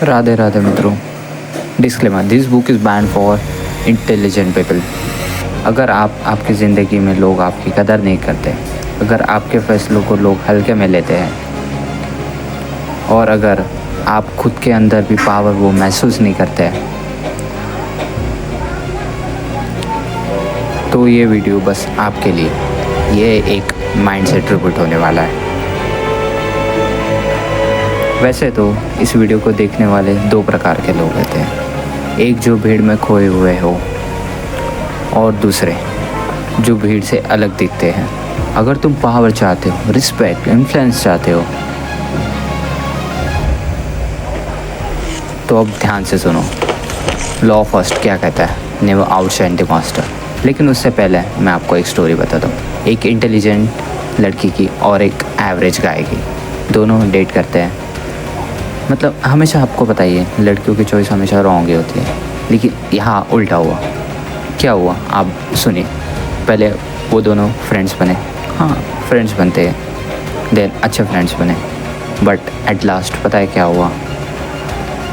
राधे राधे मित्रों। Disclaimer, this book is ban for intelligent people. अगर आपकी ज़िंदगी में लोग आपकी कदर नहीं करते, अगर आपके फैसलों को लोग हल्के में लेते हैं, और अगर आप खुद के अंदर भी पावर वो महसूस नहीं करते हैं, तो ये वीडियो बस आपके लिए। ये एक माइंड से ट्रिब्यूट होने वाला है। वैसे तो इस वीडियो को देखने वाले दो प्रकार के लोग होते हैं, एक जो भीड़ में खोए हुए हो और दूसरे जो भीड़ से अलग दिखते हैं। अगर तुम पावर चाहते हो, रिस्पेक्ट, इन्फ्लुएंस चाहते हो, तो अब ध्यान से सुनो। लॉ फर्स्ट क्या कहता है? Never outshine the master. लेकिन उससे पहले मैं आपको एक स्टोरी बताता हूँ। एक इंटेलिजेंट लड़की की और एक एवरेज गाय की, दोनों डेट करते हैं। मतलब हमेशा आपको पता ही है, लड़कियों की चॉइस हमेशा रॉन्ग ही होती है, लेकिन यहाँ उल्टा हुआ। क्या हुआ आप सुनिए। पहले वो दोनों फ्रेंड्स बने, हाँ फ्रेंड्स बनते हैं, देन अच्छे फ्रेंड्स बने। बट एट लास्ट पता है क्या हुआ?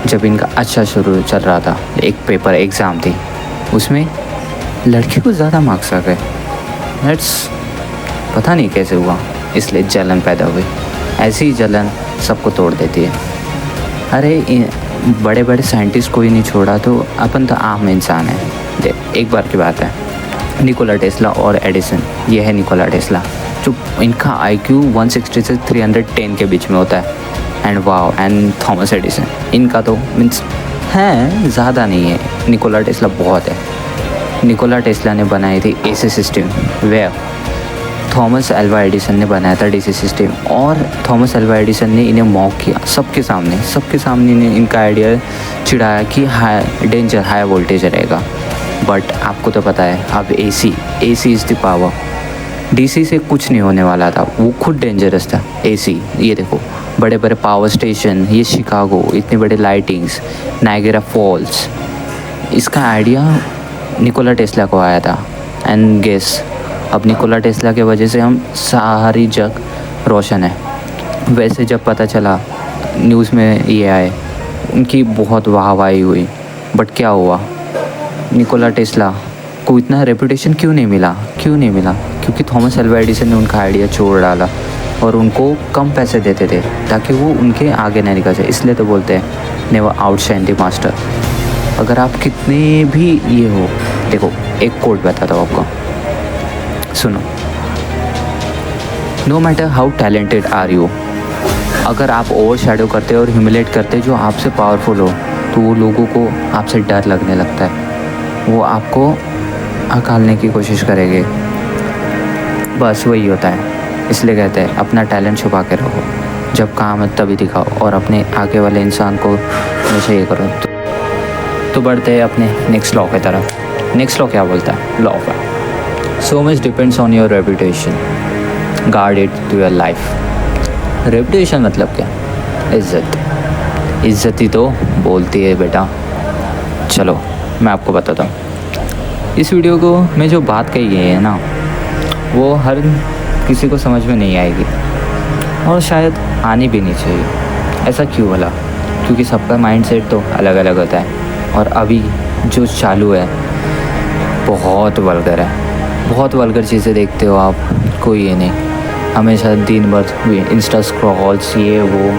जब इनका अच्छा शुरू चल रहा था, एक पेपर एग्ज़ाम थी, उसमें लड़की को ज़्यादा मार्क्स आ गए। पता नहीं कैसे हुआ, इसलिए जलन पैदा हुई। ऐसी ही जलन सबको तोड़ देती है। अरे बड़े बड़े साइंटिस्ट कोई नहीं छोड़ा, तो अपन तो आम इंसान है। एक बार की बात है, निकोला टेस्ला और एडिसन। ये है निकोला टेस्ला, जो इनका IQ 160 से 310 के बीच में होता है। एंड थॉमस एडिसन, इनका तो मीन्स है ज़्यादा नहीं है, निकोला टेस्ला बहुत है। निकोला टेस्ला ने बनाई थी AC सिस्टम, वे थॉमस एल्वा एडिसन ने बनाया था DC सिस्टम। और थॉमस एल्वा एडिसन ने इन्हें मॉक किया सबके सामने इन्हें इनका आइडिया चिढ़ाया कि हाई वोल्टेज रहेगा। बट आपको तो पता है, अब AC is the power. DC से कुछ नहीं होने वाला था, वो खुद डेंजरस था। AC, ये देखो बड़े बड़े पावर स्टेशन, ये शिकागो, इतनी बड़ी लाइटिंग्स, नायगेरा फॉल्स, इसका आइडिया निकोला टेस्ला को आया था। एंड गेस, अब निकोला टेस्ला के वजह से हम सारी जग रोशन है। वैसे जब पता चला, न्यूज़ में ये आए, उनकी बहुत वाहवाही हुई। बट क्या हुआ? निकोला टेस्ला को इतना रेपुटेशन क्यों नहीं मिला? क्योंकि थॉमस एल्वा एडिसन ने उनका आइडिया छोड़ डाला और उनको कम पैसे देते थे ताकि वो उनके आगे नहीं निकल जाए। इसलिए तो बोलते हैं नेवर आउटशाइन द मास्टर। अगर आप कितने भी ये हो, देखो एक कोट बताता हूँ आपको, सुनो। No matter how talented are you, अगर आप ओवर शैडो करते और ह्यूमिलेट करते जो आपसे पावरफुल हो, तो वो लोगों को आपसे डर लगने लगता है, वो आपको हकालने की कोशिश करेंगे। बस वही होता है। इसलिए कहते हैं अपना टैलेंट छुपा के रखो, जब काम है तभी दिखाओ, और अपने आगे वाले इंसान को हमेशा ये करो। तो बढ़ते हैं अपने नेक्स्ट लॉ की तरफ। नेक्स्ट लॉ क्या बोलता है? लॉ का so much depends on your reputation, guard it to your life। Reputation मतलब क्या? इज्जत ही तो बोलती है बेटा। चलो मैं आपको बताता हूँ। इस वीडियो को में जो बात कही है ना, वो हर किसी को समझ में नहीं आएगी, और शायद आनी भी नहीं चाहिए। ऐसा क्यों बोला? क्योंकि सबका माइंडसेट तो अलग अलग होता है, और अभी जो चालू है बहुत वल्गर है। बहुत वल्गर चीज़ें देखते हो आप, कोई ये नहीं, हमेशा दिन भर इंस्टा स्क्रॉल्स, ये वो,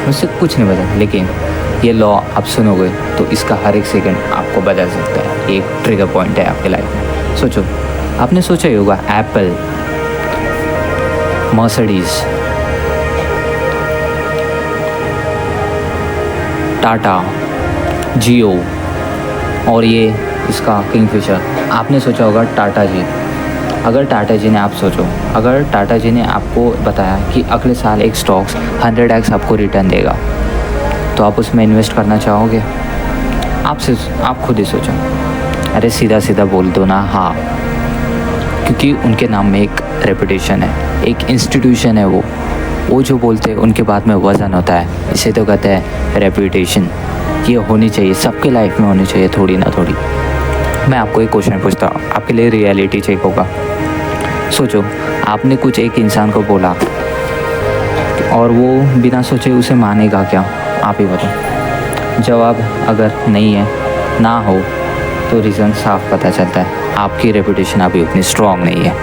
मुझसे कुछ नहीं बता। लेकिन ये लॉ आप सुनोगे तो इसका हर एक सेकंड आपको बदल सकता है। एक ट्रिगर पॉइंट है आपके लाइफ में। सोचो, आपने सोचा ही होगा, एप्पल, मर्सिडीज, टाटा, जियो, और ये इसका किंगफिशर। आपने सोचा होगा टाटा जी। अगर टाटा जी ने आपको बताया कि अगले साल एक स्टॉक्स 100x आपको रिटर्न देगा, तो आप उसमें इन्वेस्ट करना चाहोगे? आप खुद ही सोचो। अरे सीधा बोल दो ना हाँ, क्योंकि उनके नाम में एक रेपुटेशन है, एक इंस्टीट्यूशन है। वो जो बोलते हैं उनके बाद में वज़न होता है। इसे तो कहते हैं रेपुटेशन। ये होनी चाहिए, सबके लाइफ में होनी चाहिए, थोड़ी ना थोड़ी। मैं आपको एक क्वेश्चन पूछता हूँ, आपके लिए रियलिटी चेक होगा। सोचो, आपने कुछ एक इंसान को बोला और वो बिना सोचे उसे मानेगा क्या? आप ही बताओ। जवाब अगर नहीं है, ना हो, तो रीज़न साफ पता चलता है, आपकी रेपुटेशन अभी उतनी स्ट्रॉन्ग नहीं है।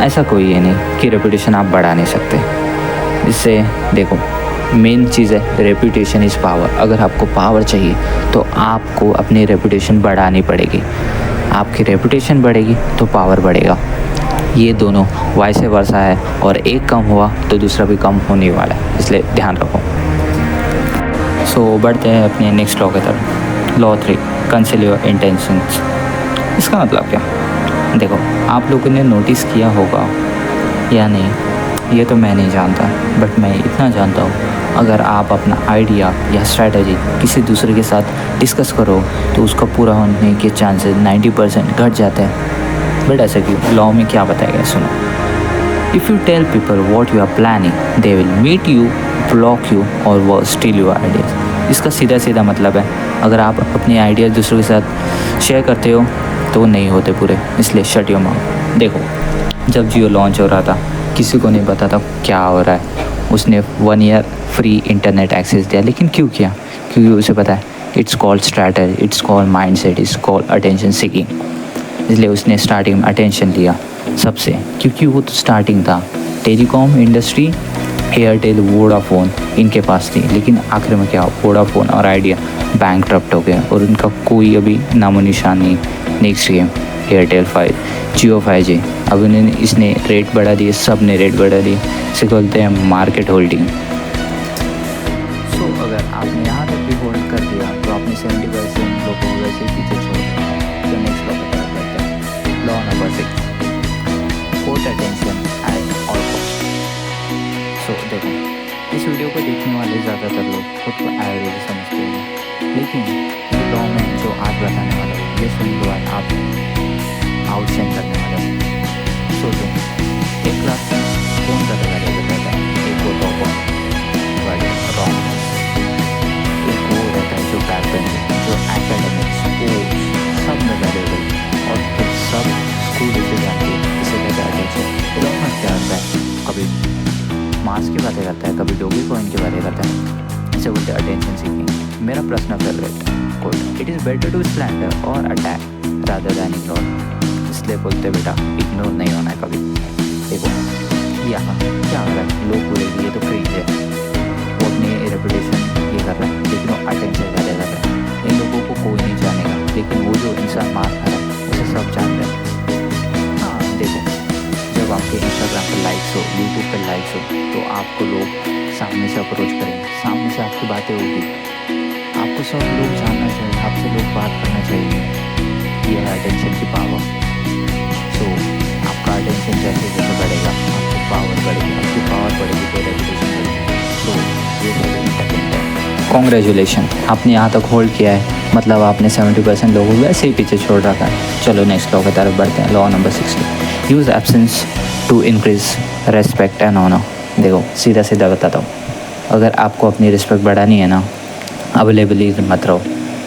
ऐसा कोई है नहीं कि रेपुटेशन आप बढ़ा नहीं सकते। इससे देखो, मेन चीज़ है रेपुटेशन इज़ पावर। अगर आपको पावर चाहिए तो आपको अपनी रेपुटेशन बढ़ानी पड़ेगी। आपकी रेपुटेशन बढ़ेगी तो पावर बढ़ेगा। ये दोनों वाइस वर्सा है, और एक कम हुआ तो दूसरा भी कम होने वाला है, इसलिए ध्यान रखो। सो बढ़ते हैं अपने नेक्स्ट लॉ की तरफ। Law 3, conceal your intentions. इसका मतलब क्या? देखो, आप लोगों ने नोटिस किया होगा या नहीं, ये तो मैं नहीं जानता, बट मैं इतना जानता हूँ, अगर आप अपना आइडिया या स्ट्रैटेजी किसी दूसरे के साथ डिस्कस करो तो उसका पूरा होने के चांसेस 90% घट जाते हैं। बट ऐसा क्यों? लॉ में क्या बताया गया, सुनो। If you tell people what you are planning, they will meet you, block you और वो स्टील योर आइडियाज़। इसका सीधा सीधा मतलब है, अगर आप अपने आइडियाज़ दूसरों के साथ शेयर करते हो तो वो नहीं होते पूरे, इसलिए शट योर माउथ। देखो, जब जियो लॉन्च हो रहा था, किसी को नहीं पता था क्या हो रहा है। उसने 1 ईयर फ्री इंटरनेट एक्सेस दिया, लेकिन क्यों किया? क्योंकि उसे पता है it's called strategy, it's called mindset, it's called attention seeking. इसलिए उसने स्टार्टिंग में अटेंशन लिया सबसे, क्योंकि वो तो स्टार्टिंग था। टेलीकॉम इंडस्ट्री एयरटेल, वोडाफोन इनके पास थी, लेकिन आखिर में क्या, वोडाफोन और आइडिया बैंकक्रप्ट हो गया और उनका कोई अभी नामो निशान नहीं। नेक्स्ट गेम एयरटेल 5, जियो 5G। अब उन्होंने इसने रेट बढ़ा दिए, सब ने रेट बढ़ा दिए। इसे बोलते हैं मार्केट होल्डिंग। सो अगर आपने यहाँ तक भी होल्ड कर दिया तो आपने 70% लोगों को वैसे ही पीछे छोड़ दिया। तो नेक्स्ट लॉ पता करते हैं। Law number 6, quote attention at all cost. So देखो, इस वीडियो को देखने वाले ज़्यादातर लोग खुद को एवरेज समझते हैं, लेकिन ये लॉ में जो आज बताने वाला है, ये सुनने के बाद आप आउटशाइन करने वाले हैं। सोचो, एक क्लास में कौन सा वेरिएबल रहता है? एक वो टॉपर, बट रॉन्ग। एक वो रहता है जो बैक बेंच, जो एकेडमिक्स, स्पोर्ट्स, सब में वेरिएबल, और फिर सब स्कूल इसे जाके इसे कहते हैं अटेंशन। तो लॉ क्या होता है? कभी मार्क्स की बातें करता है, कभी डोगी पॉइंट की बातें करता है। इसे बोलते हैं अटेंशन सीकिंग। मेरा personal favourite quote, it is better to slander और अटैक रादर दैन इग्नोर। इसलिए बोलते बेटा, इग्नोर नहीं होना है कभी। देखो यहाँ क्या हो रहा है, लोग बोलेंगे ये तो फ्री है, वो अपनी रेपुटेशन ये कर रहा है, लेकिन वो अटेंशन ज़्यादा कर रहा है। इन लोगों को कोई नहीं जानेगा, लेकिन वो जो इंसान मार खा रहा है उसे सब जान रहे हैं। हाँ देखो, जब आपके इंस्टाग्राम पर लाइक्स हो, यूट्यूब पर लाइक्स हो, तो आपको लोग सामने से अप्रोच करेंगे, सामने से आपकी बातें होगी, आपको सब लोग जानना चाहिए, आपसे लोग बात करना चाहिए। ये है अटेंशन की पावर। तो आपका अटेंशन जैसे जैसे बढ़ेगा, आपकी पावर बढ़ेगी, आपकी पावर बढ़ेगी तो रेपुटेशन बढ़ेगी। तो ये सब इंटरनेट है। कॉन्ग्रेचुलेशन, आपने यहाँ तक होल्ड किया है, मतलब आपने 70% लोगों को वैसे ही पीछे छोड़ रखा है। चलो नेक्स्ट लॉ की तरफ बढ़ते हैं। Law number 60, use absence to increase respect and honour. देखो, सीधा सीधा बताता हूँ, अगर आपको अपनी रिस्पेक्ट बढ़ानी है ना, अवेलेबल मत रहो,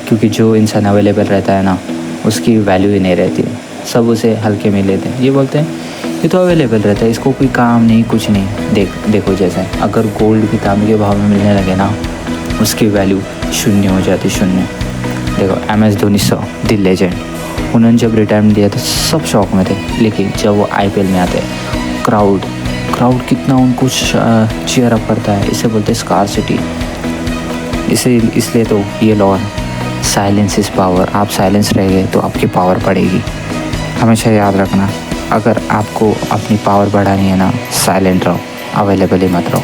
क्योंकि जो इंसान अवेलेबल रहता है ना, उसकी वैल्यू ही नहीं रहती है। सब उसे हल्के में लेते हैं, ये बोलते हैं ये तो अवेलेबल रहता है, इसको कोई काम नहीं, कुछ नहीं। देखो जैसे अगर गोल्ड की तांबे के भाव में मिलने लगे ना, उसकी वैल्यू शून्य हो जाती, शून्य। देखो MS धोनी द लेजेंड, उन्होंने जब रिटायरमेंट दिया तो सब शौक में थे, लेकिन जब वो IPL में आते हैं, क्राउड कितना उनको चीयर अप करता है, इसे बोलते हैं स्कार्सिटी। इसलिए तो ये लॉ है, साइलेंस इज़ पावर। आप साइलेंस रहेंगे तो आपकी पावर बढ़ेगी। हमेशा याद रखना, अगर आपको अपनी पावर बढ़ानी है ना, साइलेंट रहो, अवेलेबल ही मत रहो।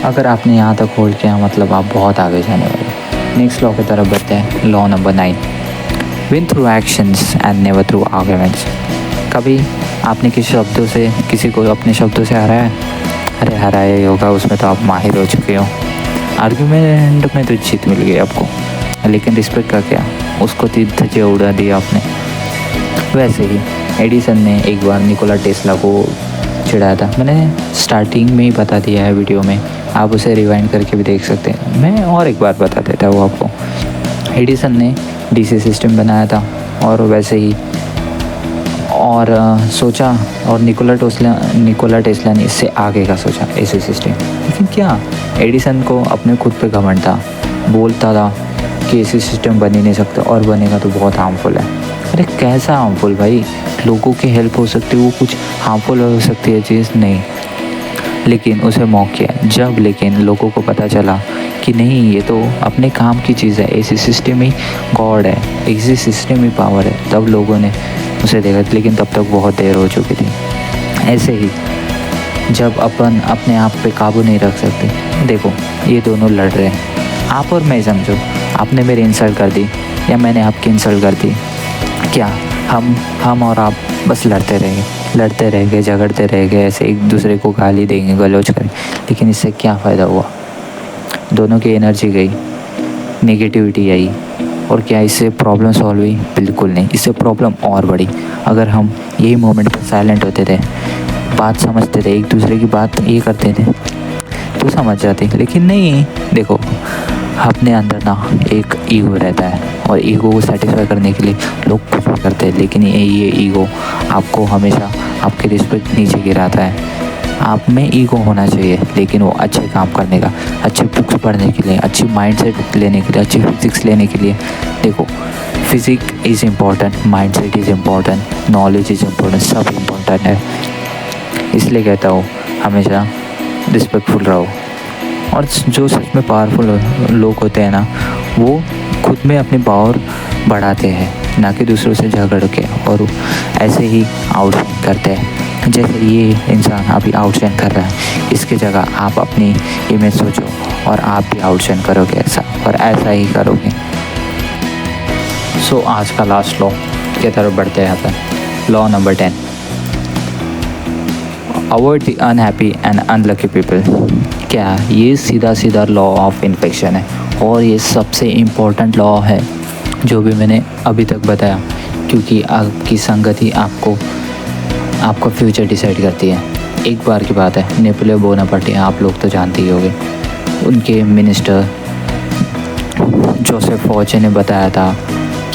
अगर आपने यहाँ तक होल्ड किया, मतलब आप बहुत आगे जाने वाले। नेक्स्ट लॉ की तरफ बढ़ते हैं। Law number 9, win through actions and never through arguments. कभी आपने किसी को अपने शब्दों से हराया? अरे हराया ही होगा, उसमें तो आप माहिर हो चुके हो। आर्ग्यूमेंट में तो जीत मिल गई आपको, लेकिन रिस्पेक्ट का क्या, उसको धज्जे उड़ा दिया आपने। वैसे ही एडिसन ने एक बार निकोला टेस्ला को चिढ़ाया था। मैंने स्टार्टिंग में ही बता दिया है वीडियो में, आप उसे रिवाइंड करके भी देख सकते हैं। मैं और एक बार बता देता हूँ आपको। एडिसन ने DC सिस्टम बनाया था, और वैसे ही और सोचा, और निकोला टेस्ला ने इससे आगे का सोचा AC सिस्टम। लेकिन क्या, एडिसन को अपने खुद पे घमंड था, बोलता था कि एसी सिस्टम बन ही नहीं सकता, और बनेगा तो बहुत हार्मफुल है। अरे कैसा हार्मफुल भाई, लोगों की हेल्प हो सकती है, वो कुछ हार्मफुल हो सकती है चीज़ नहीं। लेकिन उसे मौक किया जब लेकिन लोगों को पता चला कि नहीं, ये तो अपने काम की चीज़ है, एसी सिस्टम ही गॉड है, एसी सिस्टम ही पावर है, तब लोगों ने उसे देखा। लेकिन तब तक बहुत देर हो चुकी थी। ऐसे ही जब अपन अपने आप पे काबू नहीं रख सकते, देखो ये दोनों लड़ रहे हैं, आप और मैं, समझो आपने मेरी इंसल्ट कर दी या मैंने आपकी इंसल्ट कर दी, क्या हम और आप बस लड़ते रह गए, झगड़ते रह गए, ऐसे एक दूसरे को गाली देंगे, गलौज करें, लेकिन इससे क्या फ़ायदा हुआ? दोनों की एनर्जी गई, नेगेटिविटी आई, और क्या इससे प्रॉब्लम सॉल्व हुई? बिल्कुल नहीं, इससे प्रॉब्लम और बढ़ी। अगर हम यही मोमेंट पर साइलेंट होते थे, बात समझते थे, एक दूसरे की बात ये करते थे, तो समझ जाते। लेकिन नहीं, देखो अपने अंदर ना एक ईगो रहता है, और ईगो को सेटिस्फाई करने के लिए लोग कुछ भी करते हैं। लेकिन ये ईगो आपको हमेशा आपके रिस्पेक्ट नीचे गिराता है। आप में ईगो होना चाहिए, लेकिन वो अच्छे काम करने का, अच्छे बुक्स पढ़ने के लिए, अच्छी माइंडसेट लेने के लिए, अच्छी फिजिक्स लेने के लिए। देखो physics is important, mindset is important, knowledge is important, सब इम्पॉर्टेंट है। इसलिए कहता हूँ हमेशा रिस्पेक्टफुल रहो। और जो सच में पावरफुल लोग होते हैं ना, वो खुद में अपनी पावर बढ़ाते हैं, ना कि दूसरों से झगड़ के, और ऐसे ही आउटशाइन करते हैं। जैसे ये इंसान अभी आउटशाइन कर रहा है, इसकी जगह आप अपनी इमेज सोचो और आप भी आउटशाइन करोगे ऐसा, और ऐसा ही करोगे। सो आज का लास्ट लॉ की तरफ बढ़ते हैं अपन। Law number 10, avoid the unhappy and unlucky people. क्या ये सीधा लॉ ऑफ इन्फेक्शन है, और ये सबसे इम्पोर्टेंट लॉ है जो भी मैंने अभी तक बताया, क्योंकि आपकी संगत ही आपका फ्यूचर डिसाइड करती है। एक बार की बात है, नेपोलियन बोनापार्ट, आप लोग तो जानते ही होंगे, उनके मिनिस्टर जोसेफ फॉचे ने बताया था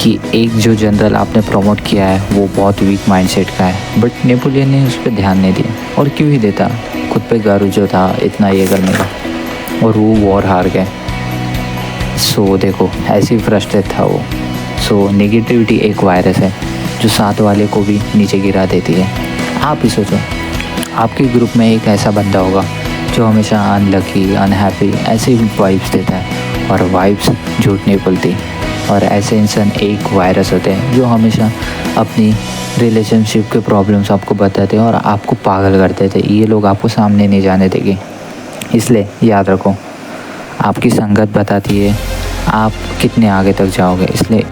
कि एक जो जनरल आपने प्रमोट किया है वो बहुत वीक माइंडसेट का है। बट नेपोलियन ने उस पर ध्यान नहीं दिया, और क्यों ही देता, खुद पे गर्व जो था इतना ये करने का, और वो वॉर हार गए। सो देखो ऐसे ही फ्रस्ट्रेट था वो। सो नेगेटिविटी एक वायरस है जो साथ वाले को भी नीचे गिरा देती है। आप ही सोचो, आपके ग्रुप में एक ऐसा बंदा होगा जो हमेशा अनलकी, अनहैप्पी ऐसे ही वाइब्स देता है, और वाइब्स झूठ नहीं बोलती। और ऐसे इंसान एक वायरस होते हैं जो हमेशा अपनी रिलेशनशिप के प्रॉब्लम्स आपको बताते हैं और आपको पागल करते थे। ये लोग आपको सामने नहीं जाने देंगे। इसलिए याद रखो, आपकी संगत बताती है आप कितने आगे तक जाओगे। इसलिए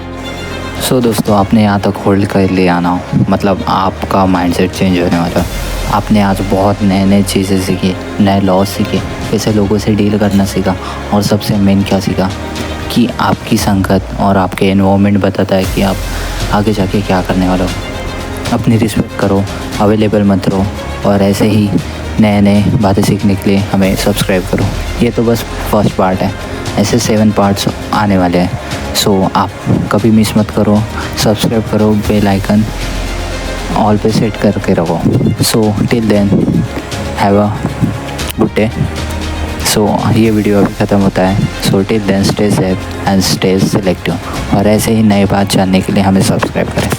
सो दोस्तों, आपने यहाँ तक होल्ड कर ले आना हो, मतलब आपका माइंडसेट चेंज होने वाला। आपने आज बहुत नए चीज़ें सीखी, नए लॉ सीखे, कैसे लोगों से डील करना सीखा, और सबसे मेन क्या सीखा कि आपकी संगत और आपके एनवायरनमेंट बताता है कि आप आगे जाके क्या करने वाले हो। अपनी रिस्पेक्ट करो, अवेलेबल मत रहो, और ऐसे ही नए बातें सीखने के लिए हमें सब्सक्राइब करो। ये तो बस फर्स्ट पार्ट है, ऐसे 7 पार्ट्स आने वाले हैं। सो आप कभी मिस मत करो, सब्सक्राइब करो, बेल आइकन ऑल पे सेट करके रखो। So till then have a good day. So ये वीडियो अभी ख़त्म होता है। So till then stay safe and stay selective, और ऐसे ही नई बात जानने के लिए हमें सब्सक्राइब करें।